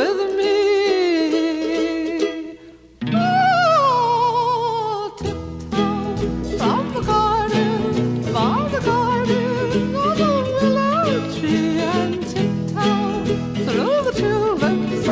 with me. Oh, tiptoe from the garden, by the garden, on the willow tree, and tiptoe through the tulips.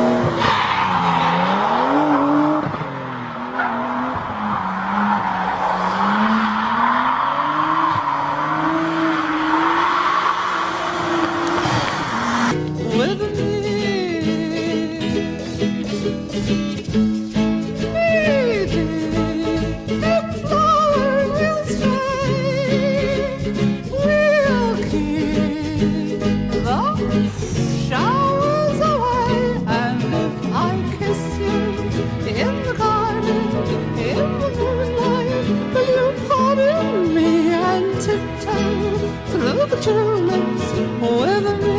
With me.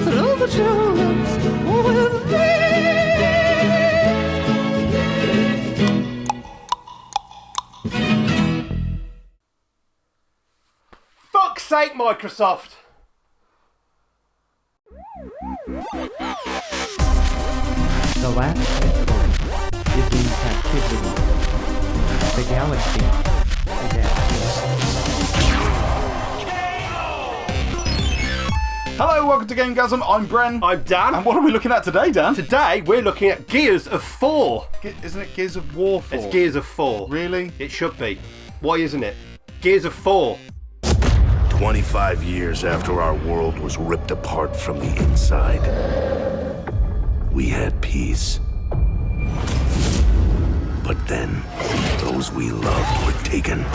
Through the tulips with me. Fuck's sake, Microsoft! The last checkpoint is in captivity. The galaxy adapts. Hello, welcome to GameGazm. I'm Bren. I'm Dan. And what are we looking at today, Dan? Today we're looking at Gears of 4. Isn't it Gears of War 4? It's Gears of 4. Really? It should be. Why isn't it? Gears of 4. 25 years after our world was ripped apart from the inside, we had peace. But then, those we loved were taken.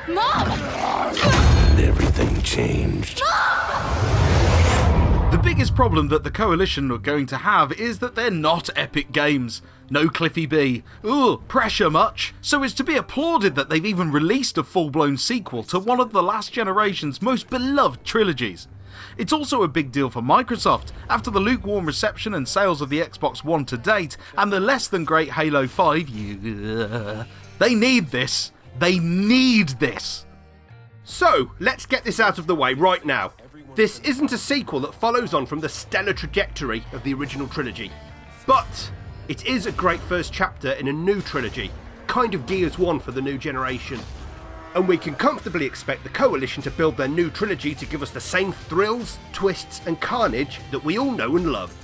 Mom! And everything changed. The biggest problem that the Coalition are going to have is that they're not epic games. No Cliffy B. Ooh, pressure much. So it's to be applauded that they've even released a full-blown sequel to one of the last generation's most beloved trilogies. It's also a big deal for Microsoft, after the lukewarm reception and sales of the Xbox One to date, and the less than great Halo 5, they need this. They need this. So, let's get this out of the way right now. This isn't a sequel that follows on from the stellar trajectory of the original trilogy. But it is a great first chapter in a new trilogy, kind of Gears 1 for the new generation. And we can comfortably expect the Coalition to build their new trilogy to give us the same thrills, twists and carnage that we all know and love.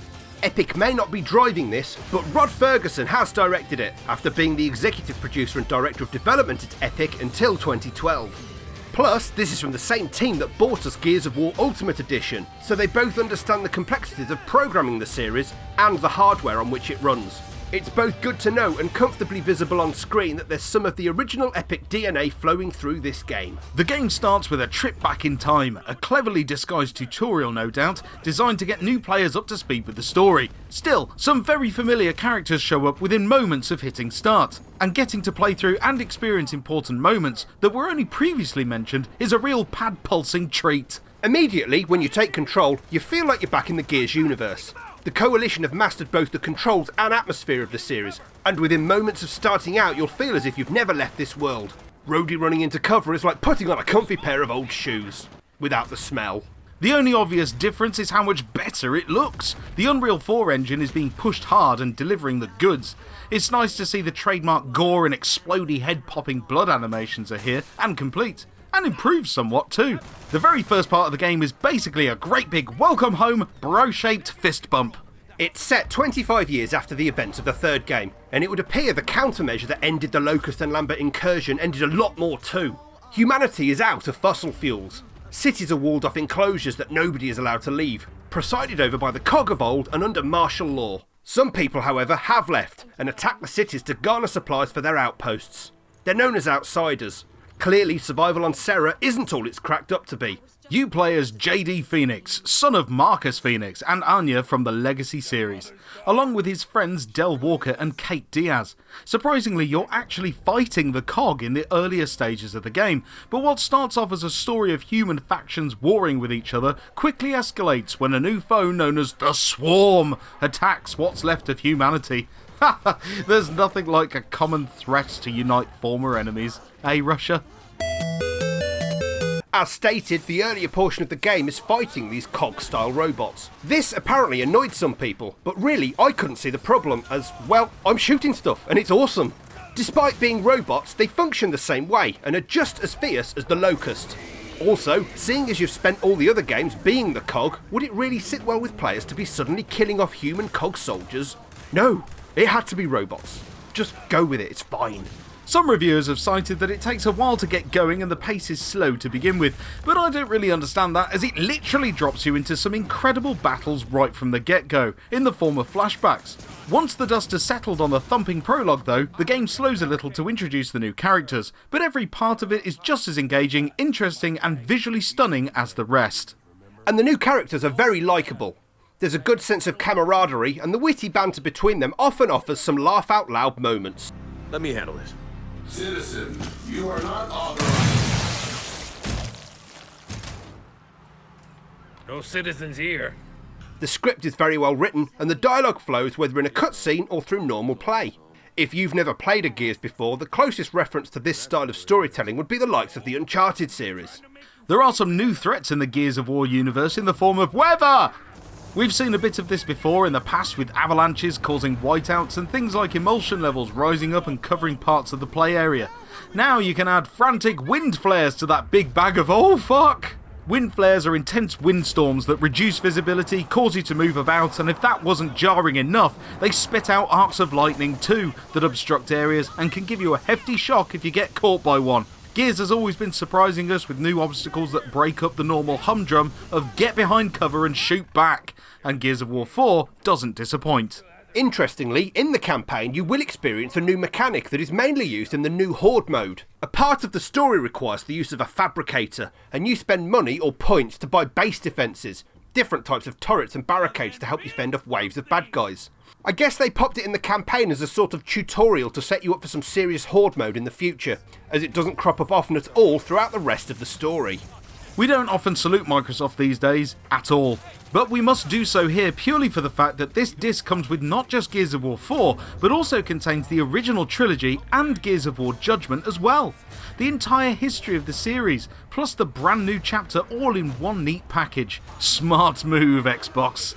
Epic may not be driving this, but Rod Ferguson has directed it, after being the executive producer and director of development at Epic until 2012. Plus, this is from the same team that bought us Gears of War Ultimate Edition, so they both understand the complexities of programming the series and the hardware on which it runs. It's both good to know and comfortably visible on screen that there's some of the original Epic DNA flowing through this game. The game starts with a trip back in time, a cleverly disguised tutorial no doubt, designed to get new players up to speed with the story. Still, some very familiar characters show up within moments of hitting start, and getting to play through and experience important moments that were only previously mentioned is a real pad-pulsing treat. Immediately, when you take control, you feel like you're back in the Gears universe. The Coalition have mastered both the controls and atmosphere of the series, and within moments of starting out you'll feel as if you've never left this world. Roadie running into cover is like putting on a comfy pair of old shoes, without the smell. The only obvious difference is how much better it looks. The Unreal 4 engine is being pushed hard and delivering the goods. It's nice to see the trademark gore and explodey head-popping blood animations are here and complete. And improved somewhat too. The very first part of the game is basically a great big welcome home bro-shaped fist bump. It's set 25 years after the events of the third game, and it would appear the countermeasure that ended the Locust and Lambert incursion ended a lot more too. Humanity is out of fossil fuels. Cities are walled off enclosures that nobody is allowed to leave, presided over by the cog of old and under martial law. Some people, however, have left and attacked the cities to garner supplies for their outposts. They're known as outsiders. Clearly, survival on Serra isn't all it's cracked up to be. You play as JD Phoenix, son of Marcus Phoenix and Anya from the Legacy series, along with his friends Del Walker and Kate Diaz. Surprisingly, you're actually fighting the Cog in the earlier stages of the game, but what starts off as a story of human factions warring with each other quickly escalates when a new foe known as the Swarm attacks what's left of humanity. There's nothing like a common threat to unite former enemies, eh, Russia? As stated, the earlier portion of the game is fighting these cog-style robots. This apparently annoyed some people, but really I couldn't see the problem as, well, I'm shooting stuff and it's awesome. Despite being robots, they function the same way and are just as fierce as the Locust. Also, seeing as you've spent all the other games being the cog, would it really sit well with players to be suddenly killing off human cog soldiers? No, it had to be robots. Just go with it, it's fine. Some reviewers have cited that it takes a while to get going and the pace is slow to begin with, but I don't really understand that, as it literally drops you into some incredible battles right from the get-go, in the form of flashbacks. Once the dust has settled on the thumping prologue though, the game slows a little to introduce the new characters, but every part of it is just as engaging, interesting and visually stunning as the rest. And the new characters are very likeable. There's a good sense of camaraderie, and the witty banter between them often offers some laugh-out-loud moments. Let me handle this. Citizen, you are not authorized. No citizens here. The script is very well written, and the dialogue flows whether in a cutscene or through normal play. If you've never played a Gears before, the closest reference to this style of storytelling would be the likes of the Uncharted series. There are some new threats in the Gears of War universe in the form of weather! We've seen a bit of this before in the past with avalanches causing whiteouts and things like emulsion levels rising up and covering parts of the play area. Now you can add frantic wind flares to that big bag of oh fuck! Wind flares are intense windstorms that reduce visibility, cause you to move about, and if that wasn't jarring enough, they spit out arcs of lightning too that obstruct areas and can give you a hefty shock if you get caught by one. Gears has always been surprising us with new obstacles that break up the normal humdrum of get behind cover and shoot back, and Gears of War 4 doesn't disappoint. Interestingly, in the campaign you will experience a new mechanic that is mainly used in the new Horde mode. A part of the story requires the use of a fabricator, and you spend money or points to buy base defences, different types of turrets and barricades to help you fend off waves of bad guys. I guess they popped it in the campaign as a sort of tutorial to set you up for some serious Horde mode in the future, as it doesn't crop up often at all throughout the rest of the story. We don't often salute Microsoft these days, at all. But we must do so here purely for the fact that this disc comes with not just Gears of War 4, but also contains the original trilogy and Gears of War Judgment as well. The entire history of the series, plus the brand new chapter all in one neat package. Smart move, Xbox.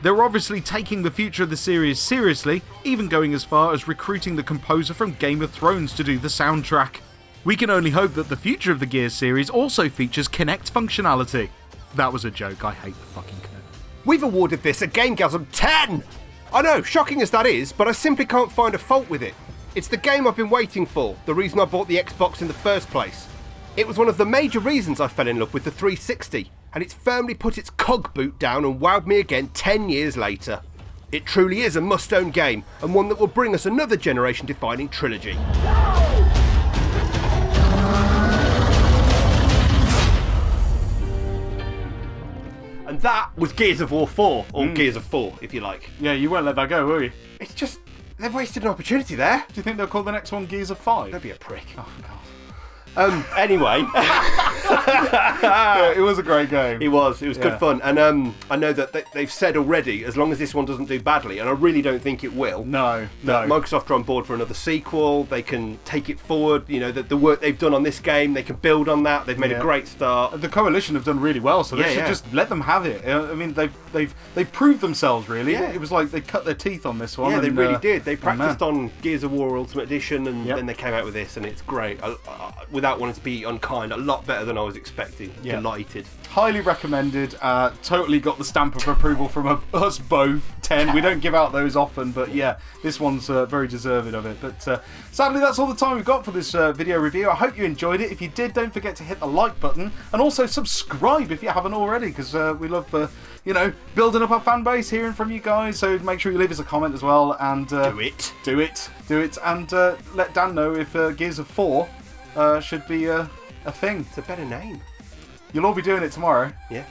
They're obviously taking the future of the series seriously, even going as far as recruiting the composer from Game of Thrones to do the soundtrack. We can only hope that the future of the Gears series also features Kinect functionality. That was a joke, I hate the fucking Kinect. We've awarded this a GameGazm 10! I know, shocking as that is, but I simply can't find a fault with it. It's the game I've been waiting for, the reason I bought the Xbox in the first place. It was one of the major reasons I fell in love with the 360, and it's firmly put its cog boot down and wowed me again 10 years later. It truly is a must-own game, and one that will bring us another generation-defining trilogy. And that was Gears of War 4, or Gears of 4, if you like. Yeah, you won't let that go, will you? It's just, they've wasted an opportunity there. Do you think they'll call the next one Gears of 5? Don't be a prick. Oh, God. Anyway. Yeah, it was a great game. It was good fun. And I know that they've said already, as long as this one doesn't do badly, and I really don't think it will. No. Microsoft are on board for another sequel. They can take it forward. You know, the work they've done on this game, they can build on that. They've made a great start. The Coalition have done really well, so they should just let them have it. I mean, they've proved themselves, really. Yeah. It was like they cut their teeth on this one. Yeah, and, they really did. They practiced on Gears of War Ultimate Edition, and then they came out with this, and it's great. Without wanting to be unkind, a lot better than I was expecting. Yeah. Delighted. Highly recommended. Totally got the stamp of approval from us both. 10. We don't give out those often, but yeah, this one's very deserving of it. But sadly, that's all the time we've got for this video review. I hope you enjoyed it. If you did, don't forget to hit the like button and also subscribe if you haven't already, because we love you know, building up our fan base, hearing from you guys. So make sure you leave us a comment as well, and Do it. do it, and let Dan know if Gears of 4 should be a thing. It's a better name. You'll all be doing it tomorrow. Yeah.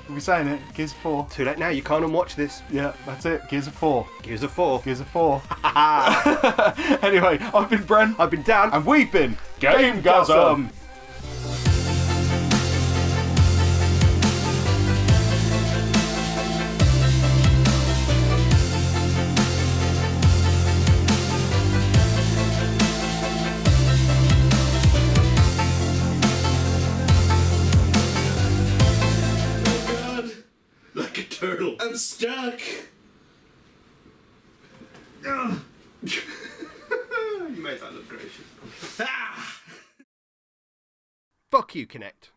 We'll be saying it. Gears of 4. Too late now. You can't unwatch this. Yeah, that's it. Gears of 4. Gears of 4. Gears of 4. Anyway, I've been Brent. I've been Dan. And we've been GameGazm. Like a turtle. I'm stuck. You made that look gracious. Fuck you, Kinect.